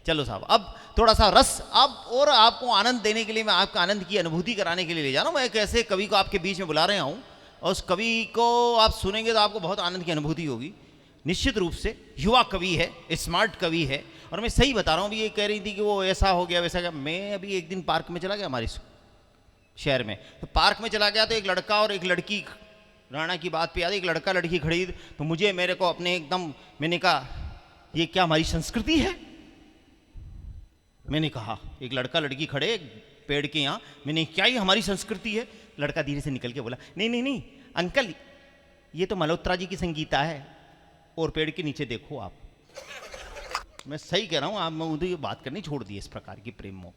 चलो साहब, अब थोड़ा सा रस अब और आपको आनंद देने के लिए, मैं आपका आनंद की अनुभूति कराने के लिए ले जा रहा हूँ। मैं एक ऐसे कवि को आपके बीच में बुला रहा हूँ और उस कवि को आप सुनेंगे तो आपको बहुत आनंद की अनुभूति होगी। निश्चित रूप से युवा कवि है, स्मार्ट कवि है। और मैं सही बता रहा हूँ, अभी ये कह रही थी कि वो ऐसा हो गया वैसा गया। मैं अभी एक दिन पार्क में चला गया हमारे शहर में, तो पार्क में चला गया तो एक लड़का और एक लड़की, राणा की बात पे याद, एक लड़का लड़की खड़ी, तो मेरे को अपने एकदम, मैंने कहा ये क्या हमारी संस्कृति है? मैंने कहा एक लड़का लड़की खड़े पेड़ के यहाँ, मैंने क्या ये हमारी संस्कृति है? लड़का धीरे से निकल के बोला नहीं नहीं नहीं अंकल, ये तो मल्होत्रा जी की संगीता है, और पेड़ के नीचे देखो आप। मैं सही कह रहा हूँ, आप मैं उधर ये बात करनी छोड़ दी इस प्रकार की प्रेम मोह।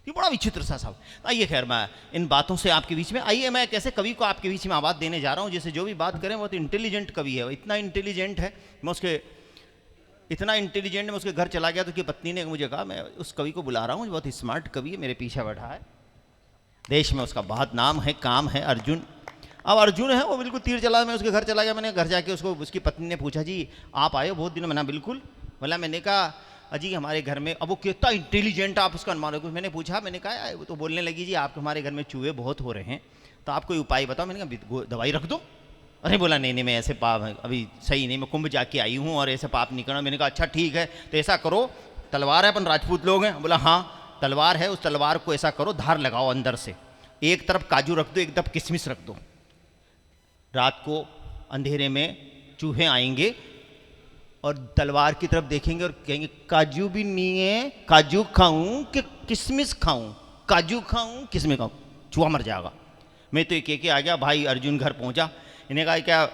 ये बड़ा विचित्र सा साहब। आइए खैर, मैं इन बातों से आपके बीच में, आइए मैं कैसे कवि को आपके बीच में आवाज़ देने जा रहा हूँ, जैसे जो भी बात करें वो तो इंटेलिजेंट कवि है, इतना इंटेलिजेंट है। मैं उसके घर चला गया तो उसकी पत्नी ने मुझे कहा मैं उस कवि को बुला रहा हूँ, बहुत स्मार्ट कवि है, मेरे पीछे बैठा है, देश में उसका बहुत नाम है, काम है, अर्जुन। अब अर्जुन है वो बिल्कुल तीर चला। मैं उसके घर चला गया, मैंने घर जाके उसकी पत्नी ने पूछा जी आप आए हो बहुत दिनों? मैंने बिल्कुल। बोला, मैंने कहा अजी हमारे घर में, अब वो कितना इंटेलिजेंट आप उसका अनुमान रखो। मैंने पूछा, मैंने कहा वो तो बोलने लगी जी आपके हमारे घर में चूहे बहुत हो रहे हैं, तो आप कोई उपाय बताओ। मैंने कहा दवाई रख दो। अरे बोला नहीं नहीं मैं ऐसे पाप अभी सही नहीं, मैं कुंभ जाके आई हूँ और ऐसे पाप नहीं करना। मैंने कहा अच्छा ठीक है, तो ऐसा करो, तलवार है, अपन राजपूत लोग हैं। बोला हाँ तलवार है, उस तलवार को ऐसा करो धार लगाओ अंदर से, एक तरफ काजू रख दो, एक तरफ किशमिश रख दो। रात को अंधेरे में चूहे आएंगे और तलवार की तरफ देखेंगे और कहेंगे काजू भी नहीं है, काजू खाऊं कि किशमिश खाऊं, काजू खाऊं किशमिश खाऊं, चूहा मर जाएगा। मैं तो एक के आ गया। भाई अर्जुन घर पहुंचा, इन्हें कहा क्या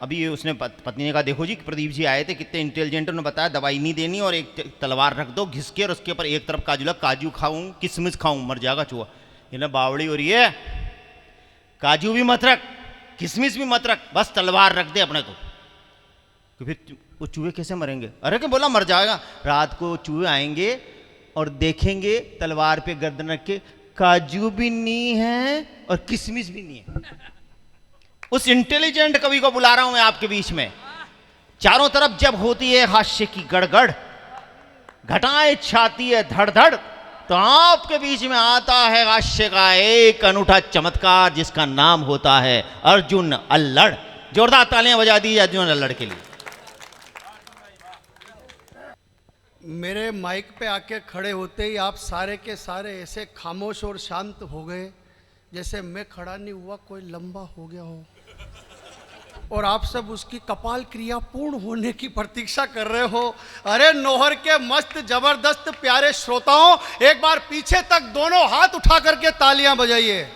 अभी उसने पत्नी ने कहा देखो जी प्रदीप जी आए थे, कितने इंटेलिजेंट, उन्होंने बताया दवाई नहीं देनी और एक तलवार रख दो घिस के और उसके ऊपर एक तरफ काजू लगा, काजू खाऊं किशमिश खाऊं, मर जाएगा चूहा। इन्हें बावड़ी हो रही है, काजू भी मत रख किशमिश भी मत रख, बस तलवार रख दे अपने को। तो फिर वो चूहे कैसे मरेंगे? अरे क्या बोला मर जाएगा। रात को चूहे आएंगे और देखेंगे तलवार पे गर्दन रख के, काजू भी नहीं है और किशमिश भी नहीं है। उस इंटेलिजेंट कवि को बुला रहा हूं मैं आपके बीच में। चारों तरफ जब होती है हास्य की गड़गड़, घटाएं छाती है धड़ धड़, तो आपके बीच में आता है हास्य का एक अनूठा चमत्कार जिसका नाम होता है अर्जुन अल्लड़। जोरदार तालियां बजा दी अर्जुन अल्लड़ के लिए। मेरे माइक पे आके खड़े होते ही आप सारे के सारे ऐसे खामोश और शांत हो गए जैसे मैं खड़ा नहीं हुआ कोई लंबा हो गया हो, और आप सब उसकी कपाल क्रिया पूर्ण होने की प्रतीक्षा कर रहे हो। अरे नौहर के मस्त जबरदस्त प्यारे श्रोताओं, एक बार पीछे तक दोनों हाथ उठा करके तालियां बजाइए।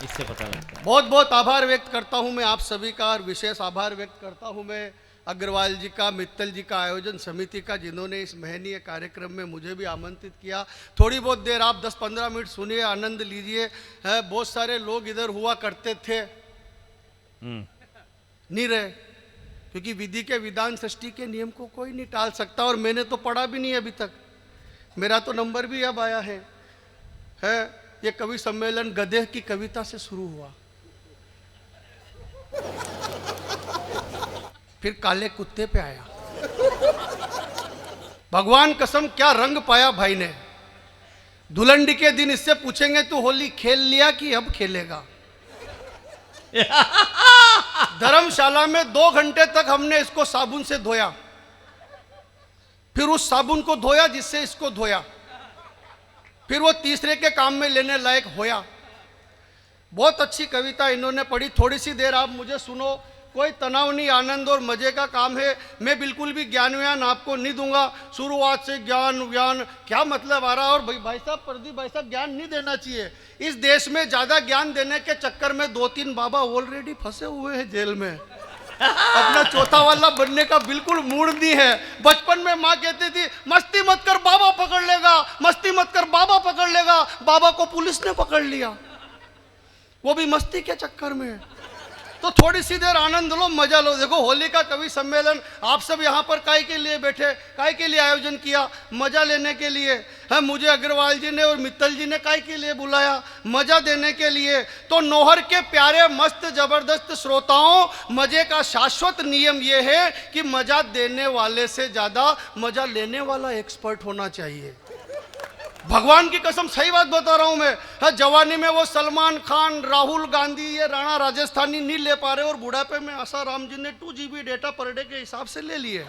इससे पता लगता है। बहुत बहुत आभार व्यक्त करता हूं मैं आप सभी का, और विशेष आभार व्यक्त करता हूं मैं अग्रवाल जी का, मित्तल जी का, आयोजन समिति का, जिन्होंने इस महनीय कार्यक्रम में मुझे भी आमंत्रित किया। थोड़ी बहुत देर आप 10-15 मिनट सुनिए, आनंद लीजिए। बहुत सारे लोग इधर हुआ करते थे, नहीं रहे, क्योंकि विधि के विधान सृष्टि के नियम को कोई नहीं टाल सकता, और मैंने तो पढ़ा भी नहीं अभी तक, मेरा तो नंबर भी अब आया है। ये कवि सम्मेलन गधे की कविता से शुरू हुआ, फिर काले कुत्ते पे आया। भगवान कसम क्या रंग पाया भाई ने। धुलंडी के दिन इससे पूछेंगे तू होली खेल लिया कि अब खेलेगा। धर्मशाला में 2 घंटे तक हमने इसको साबुन से धोया, फिर उस साबुन को धोया जिससे इसको धोया, फिर वो तीसरे के काम में लेने लायक होया। बहुत अच्छी कविता इन्होंने पढ़ी। थोड़ी सी देर आप मुझे सुनो, कोई तनाव नहीं, आनंद और मजे का काम है। मैं बिल्कुल भी ज्ञान व्यान आपको नहीं दूंगा। शुरुआत से ज्ञान व्यान क्या मतलब आ रहा है। और भाई साहब, प्रदीप भाई साहब, ज्ञान नहीं देना चाहिए। इस देश में ज्यादा ज्ञान देने के चक्कर में 2-3 बाबा ऑलरेडी फंसे हुए हैं जेल में। अपना चौथा वाला बनने का बिल्कुल मूड नहीं है। बचपन में माँ कहती थी मस्ती मत कर बाबा पकड़ लेगा, मस्ती मत कर बाबा पकड़ लेगा। बाबा को पुलिस ने पकड़ लिया, वो भी मस्ती के चक्कर में। तो थोड़ी सी देर आनंद लो, मजा लो। देखो होली का कवि सम्मेलन, आप सब यहाँ पर काय के लिए बैठे, काय के लिए आयोजन किया, मजा लेने के लिए। है मुझे अग्रवाल जी ने और मित्तल जी ने काय के लिए बुलाया? मजा देने के लिए। तो नौहर के प्यारे मस्त जबरदस्त श्रोताओं, मजे का शाश्वत नियम यह है कि मजा देने वाले से ज्यादा मजा लेने वाला एक्सपर्ट होना चाहिए। भगवान की कसम सही बात बता रहा हूं मैं। हाँ, जवानी में वो सलमान खान, राहुल गांधी, ये राणा राजस्थानी नहीं ले पा रहे और बुढ़ापे में आसाराम जी ने 2 GB डेटा पर डे के हिसाब से ले लिए।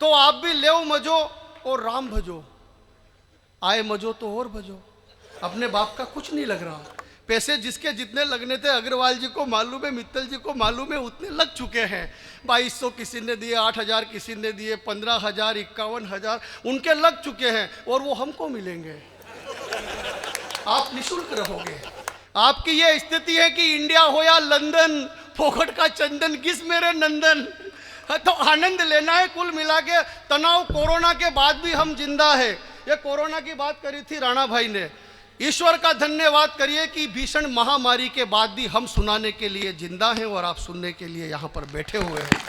तो आप भी ले मजो और राम भजो, आए मजो तो और भजो। अपने बाप का कुछ नहीं लग रहा। पैसे जिसके जितने लगने थे अग्रवाल जी को मालूम है, मित्तल जी को मालूम है, उतने लग चुके हैं। 2200 किसी ने दिए, 8000 किसी ने दिए, 15000, 51000 उनके लग चुके हैं और वो हमको मिलेंगे। आप निःशुल्क रहोगे। आपकी ये स्थिति है कि इंडिया हो या लंदन, फोकट का चंदन किस मेरे नंदन। तो आनंद लेना है कुल मिला के। तनाव कोरोना के बाद भी हम जिंदा है। ये कोरोना की बात करी थी राणा भाई ने। ईश्वर का धन्यवाद करिए कि भीषण महामारी के बाद भी हम सुनाने के लिए जिंदा हैं और आप सुनने के लिए यहां पर बैठे हुए हैं।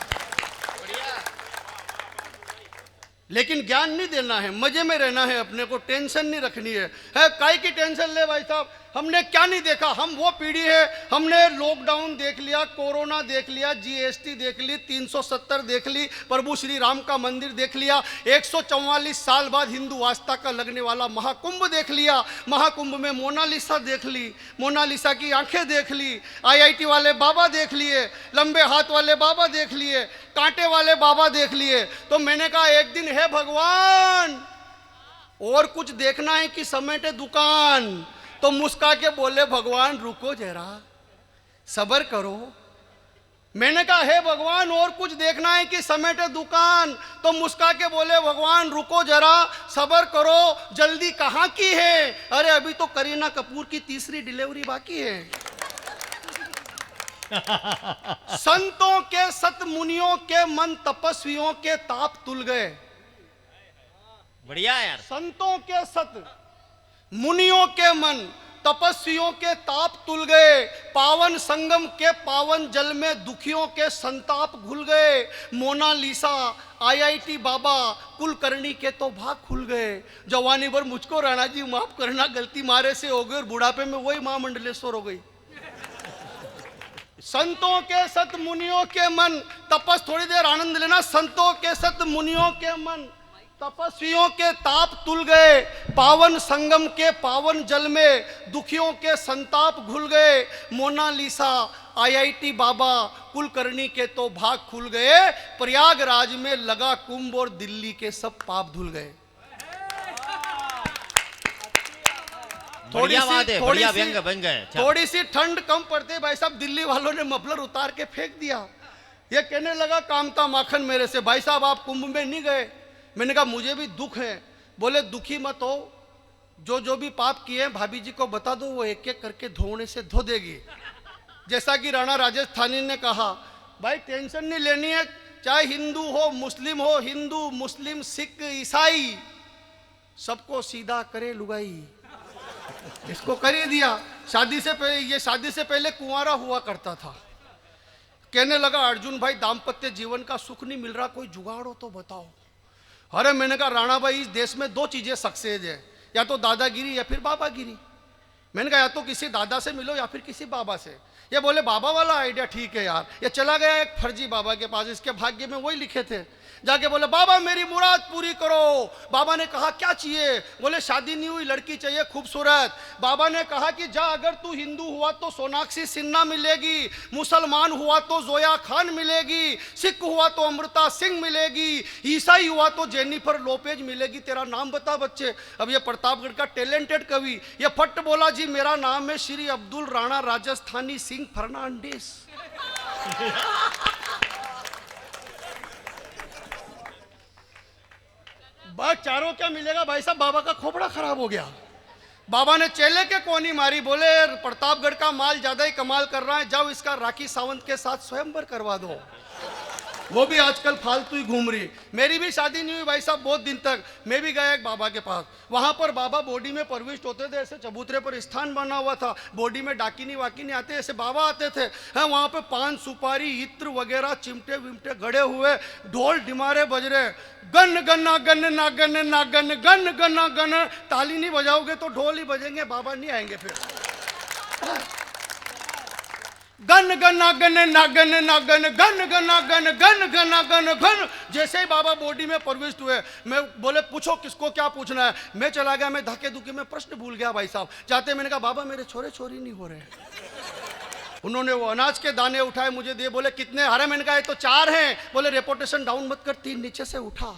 लेकिन ज्ञान नहीं देना है, मजे में रहना है, अपने को टेंशन नहीं रखनी है। काय की टेंशन ले भाई साहब? हमने क्या नहीं देखा? हम वो पीढ़ी है, हमने लॉकडाउन देख लिया, कोरोना देख लिया, जीएसटी देख ली, 370 देख ली, प्रभु श्री राम का मंदिर देख लिया, 144 साल बाद हिंदू आस्था का लगने वाला महाकुंभ देख लिया। महाकुंभ में मोनालिसा देख ली, मोनालिसा की आंखें देख ली, आईआईटी वाले बाबा देख लिए, लंबे हाथ वाले बाबा देख लिए, कांटे वाले बाबा देख लिए। तो मैंने कहा एक दिन है भगवान और कुछ देखना है कि समेटे दुकान। तो मुस्का के बोले भगवान रुको जरा, सब्र करो। मैंने कहा हे भगवान और कुछ देखना है कि समेटे दुकान। तो मुस्का के बोले भगवान रुको जरा, सब्र करो, जल्दी कहाँ की है? अरे अभी तो करीना कपूर की 3री डिलीवरी बाकी है। संतों के सत मुनियों के मन तपस्वियों के ताप तुल गए। बढ़िया यार। संतों के सत मुनियों के मन तपस्वियों के ताप तुल गए। पावन संगम के पावन जल में दुखियों के संताप घुल गए। मोनालिसा, आईआईटी बाबा, कुलकर्णी के तो भाग खुल गए। जवानी भर मुझको राणा जी माफ करना, गलती मारे से हो गई और बुढ़ापे में वही महामंडलेश्वर हो गई। संतों के सत मुनियों के मन तपस, थोड़ी देर आनंद लेना। संतों के सत मुनियों के मन तपस्वियों के ताप तुल गए। पावन संगम के पावन जल में दुखियों के संताप घुल गए। मोनालिसा, आईआईटी बाबा, कुलकर्णी के तो भाग खुल गए। प्रयागराज में लगा कुंभ और दिल्ली के सब पाप धुल गए। थोड़ी सी ठंड कम पड़ते भाई साहब, दिल्ली वालों ने मफलर उतार के फेंक दिया। ये कहने लगा कामता माखन मेरे से, भाई साहब आप कुंभ में नहीं गए। मैंने कहा मुझे भी दुख है। बोले दुखी मत हो, जो भी पाप किए हैं भाभी जी को बता दो, वो एक एक करके धोने से धो देगी। जैसा कि राणा राजस्थानी ने कहा, भाई टेंशन नहीं लेनी है, चाहे हिंदू हो मुस्लिम हो, हिंदू मुस्लिम सिख ईसाई सबको सीधा करे लुगाई। इसको कर ही दिया। शादी से पहले, ये शादी से पहले कुंवारा हुआ करता था। कहने लगा अर्जुन भाई दाम्पत्य जीवन का सुख नहीं मिल रहा, कोई जुगाड़ हो तो बताओ। अरे मैंने कहा राणा भाई इस देश में 2 चीजें सक्सेस है, या तो दादागिरी या फिर बाबागिरी। मैंने कहा या तो किसी दादा से मिलो या फिर किसी बाबा से। ये बोले बाबा वाला आइडिया ठीक है यार। ये चला गया एक फर्जी बाबा के पास, इसके भाग्य में वही लिखे थे। जाके बोले बाबा मेरी मुराद पूरी करो। बाबा ने कहा क्या चाहिए? बोले शादी नहीं हुई लड़की चाहिए खूबसूरत। बाबा ने कहा कि जा अगर तू हिंदू हुआ तो सोनाक्षी सिन्हा मिलेगी, मुसलमान हुआ तो जोया खान मिलेगी, सिख हुआ तो अमृता सिंह मिलेगी, ईसाई हुआ तो जेनिफर लोपेज मिलेगी। तेरा नाम बता बच्चे। अब ये प्रतापगढ़ का टैलेंटेड कवि ये फट बोला जी मेरा नाम है श्री अब्दुल राणा राजस्थानी सिंह फर्नांडिस। बस चारों क्या मिलेगा भाई साहब? बाबा का खोपड़ा खराब हो गया। बाबा ने चेले के कोनी मारी। बोले प्रतापगढ़ का माल ज्यादा ही कमाल कर रहा है, जाओ इसका राखी सावंत के साथ स्वयंवर करवा दो। वो भी आजकल फालतू ही घूम रही। मेरी भी शादी नहीं हुई भाई साहब बहुत दिन तक। मैं भी गया एक बाबा के पास, वहां पर बाबा बॉडी में प्रविष्ट होते थे, ऐसे चबूतरे पर स्थान बना हुआ था। बॉडी में डाकिनी वाकिनी आते, ऐसे बाबा आते थे। हैं वहां पे पान सुपारी इत्र वगैरह चिमटे विमटे गड़े हुए, ढोल डिमारे बज रहे। गन गना गन नागन नागन गन गना गन। ताली नहीं बजाओगे तो ढोल ही बजेंगे, बाबा नहीं आएंगे फिर। गन गना गन नागन नागन गन गना गन गन गना गन गन। जैसे ही बाबा बॉडी में प्रविष्ट हुए, मैं बोले पूछो किसको क्या पूछना है। मैं चला गया, मैं धक्के धुक्के में प्रश्न भूल गया भाई साहब। जाते मैंने कहा बाबा मेरे छोरे छोरी नहीं हो रहे। उन्होंने वो अनाज के दाने उठाए मुझे दिए, बोले कितने? अरे मैंने कहा ये तो 4 हैं। बोले रेपुटेशन डाउन मत कर, 3 नीचे से उठा।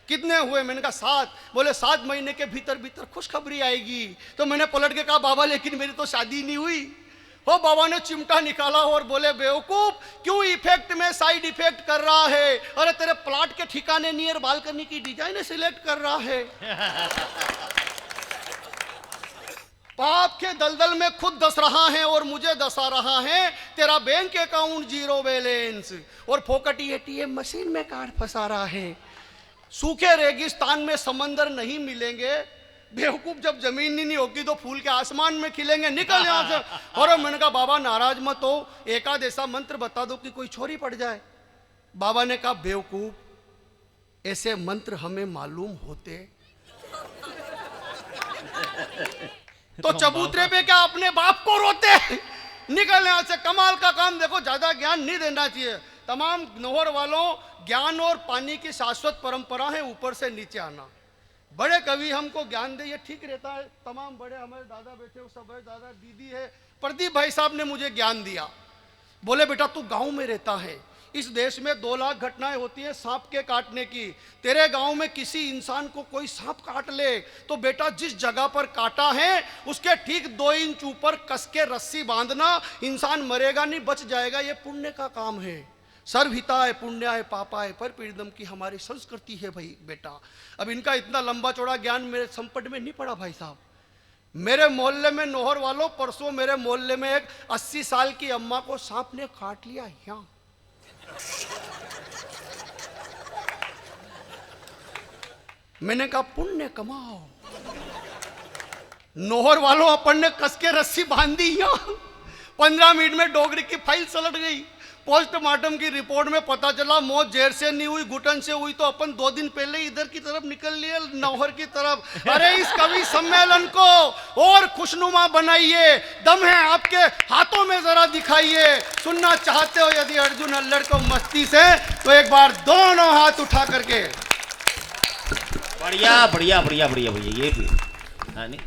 कितने हुए? मैंने कहा 7। बोले 7 महीने के भीतर भीतर खुशखबरी आएगी। तो मैंने पलट के कहा बाबा लेकिन मेरी तो शादी नहीं हुई। हो बाबा ने चिमटा निकाला और बोले बेवकूफ, क्यों इफेक्ट में साइड इफेक्ट कर रहा है? अरे तेरे प्लाट के ठिकाने नियर बालकनी की डिजाइन सिलेक्ट कर रहा है। पाप के दलदल में खुद दस रहा है और मुझे दसा रहा है। तेरा बैंक अकाउंट 0 बैलेंस और फोकटी एटीएम मशीन में कार्ड फंसा रहा है। सूखे रेगिस्तान में समंदर नहीं मिलेंगे। बेवकूफ, जब जमीन ही नहीं होगी तो फूल के आसमान में खिलेंगे। निकल यहां से। और मैंने कहा बाबा नाराज मत हो, एकाध ऐसा मंत्र बता दो कि कोई छोरी पड़ जाए। बाबा ने कहा बेवकूफ, ऐसे मंत्र हमें मालूम होते तो चबूतरे पे क्या अपने बाप को रोते। निकल यहां से। कमाल का काम। देखो ज्यादा ज्ञान नहीं देना चाहिए। तमाम नौहर वालों, ज्ञान और पानी की शाश्वत परंपरा है, ऊपर से नीचे आना। बड़े कवि हमको ज्ञान दे, ये ठीक रहता है। तमाम बड़े हमारे दादा बैठे हो, सब दादा दीदी है। प्रदीप भाई साहब ने मुझे ज्ञान दिया। बोले बेटा तू गांव में रहता है, इस देश में 2 लाख घटनाएं होती हैं सांप के काटने की। तेरे गांव में किसी इंसान को कोई सांप काट ले तो बेटा जिस जगह पर काटा है उसके ठीक 2 इंच ऊपर कस के रस्सी बांधना। इंसान मरेगा नहीं, बच जाएगा। ये पुण्य का काम है। सर्वहिताय पुण्याय पापाय पर पीड़ितम की हमारी संस्कृति है भाई बेटा। अब इनका इतना लंबा चौड़ा ज्ञान मेरे संपट में नहीं पड़ा भाई साहब। मेरे मोहल्ले में नौहर वालों, परसों मेरे मोहल्ले में एक 80 साल की अम्मा को सांप ने काट लिया। यहाँ मैंने कहा पुण्य कमाओ। नौहर वालों अपन ने कस के रस्सी बांधी। यहाँ 15 मिनट में डोगरी की फाइल सलट गई। पोस्टमार्टम की रिपोर्ट में पता चला मौत जहर से नहीं हुई, घुटन से हुई। तो अपन 2 दिन पहले इधर की तरफ निकल लिए, नौहर की तरफ। अरे इस कवि सम्मेलन को और खुशनुमा बनाइए। दम है आपके हाथों में, जरा दिखाइए। सुनना चाहते हो यदि अर्जुन अल्लड़ को मस्ती से, तो एक बार दोनों हाथ उठा करके। बढ़िया बढ़िया बढ़िया बढ़िया भैया, ये भी हाँ नहीं